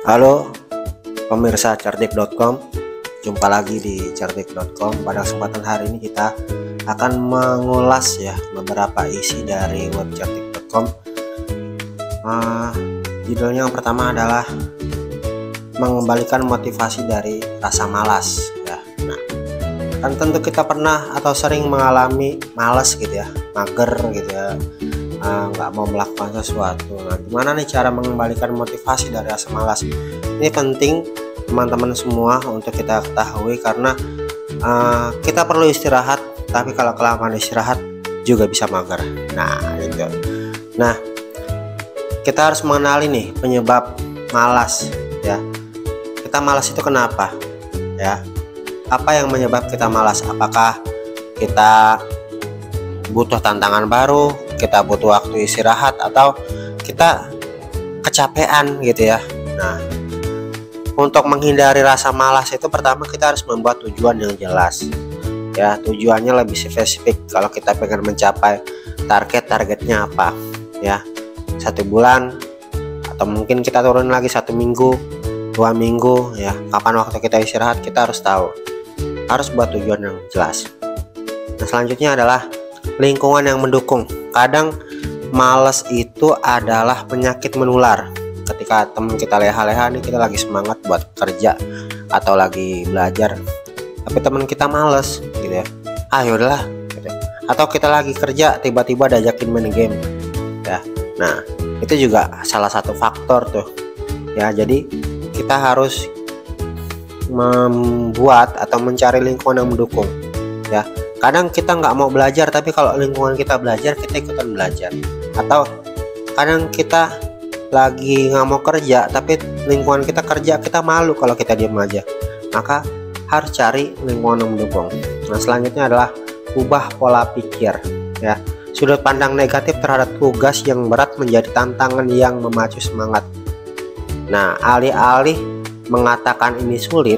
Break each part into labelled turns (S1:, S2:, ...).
S1: Halo pemirsa cerdik.com, jumpa lagi di cerdik.com. Pada kesempatan hari ini kita akan mengulas beberapa isi dari web cerdik.com. Judulnya yang pertama adalah mengembalikan motivasi dari rasa malas ya. Nah, kan tentu kita pernah atau sering mengalami malas mager nggak mau melakukan sesuatu. Nah, gimana nih cara mengembalikan motivasi dari rasa malas? Ini penting teman-teman semua untuk kita ketahui, karena kita perlu istirahat, tapi kalau kelamaan istirahat juga bisa mager. Nah, kita harus mengenali nih penyebab malas ya. Kita malas itu kenapa ya? Apa yang menyebab kita malas? Apakah kita butuh tantangan baru, kita butuh waktu istirahat, atau kita kecapean ya. Nah, untuk menghindari rasa malas itu pertama kita harus membuat tujuan yang jelas ya. Tujuannya lebih spesifik. Kalau kita pengen mencapai targetnya apa ya, 1 bulan, atau mungkin kita turun lagi 1 minggu, 2 minggu ya. Kapan waktu kita istirahat kita harus tahu, harus buat tujuan yang jelas. Nah, selanjutnya adalah lingkungan yang mendukung. Kadang malas itu adalah penyakit menular. Ketika teman kita leha-leha nih, kita lagi semangat buat kerja atau lagi belajar, tapi teman kita males ya. Yaudahlah gitu. Atau kita lagi kerja tiba-tiba diajakin main game ya. Nah, itu juga salah satu faktor tuh ya. Jadi kita harus membuat atau mencari lingkungan yang mendukung ya. Kadang kita nggak mau belajar, tapi kalau lingkungan kita belajar, kita ikutan belajar. Atau kadang kita lagi nggak mau kerja, tapi lingkungan kita kerja, kita malu kalau kita diam aja. Maka harus cari lingkungan yang mendukung. Nah, selanjutnya adalah ubah pola pikir ya. Sudut pandang negatif terhadap tugas yang berat menjadi tantangan yang memacu semangat. Nah, alih-alih mengatakan ini sulit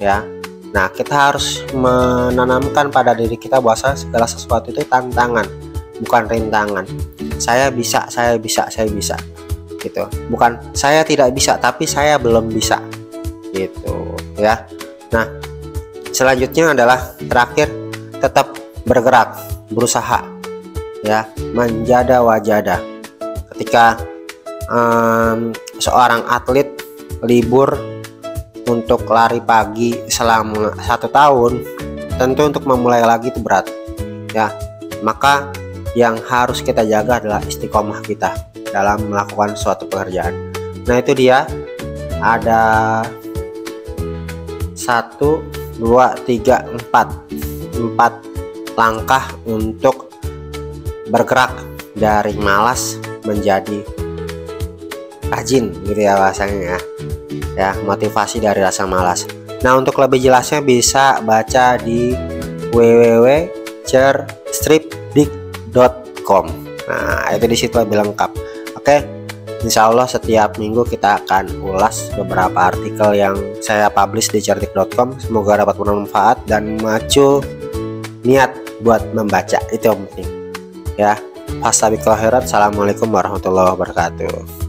S1: ya, nah kita harus menanamkan pada diri kita bahwa segala sesuatu itu tantangan, bukan rintangan. Saya bisa gitu. Bukan saya tidak bisa, tapi saya belum bisa gitu ya. Nah, selanjutnya adalah terakhir, tetap bergerak, berusaha ya, menjada wajada. Ketika seorang atlet libur untuk lari pagi selama 1 tahun, tentu untuk memulai lagi itu berat ya. Maka yang harus kita jaga adalah istiqomah kita dalam melakukan suatu pekerjaan. Nah, itu dia ada 1, 2, 3, 4 langkah untuk bergerak dari malas menjadi rajin ya bahasanya ya, motivasi dari rasa malas. Nah, untuk lebih jelasnya bisa baca di www.cerdik.com. Nah, itu di situ lebih lengkap. Oke, insya Allah setiap minggu kita akan ulas beberapa artikel yang saya publish di cerdik.com. Semoga dapat bermanfaat dan memacu niat buat membaca. Itu yang penting ya. Assalamualaikum warahmatullahi wabarakatuh.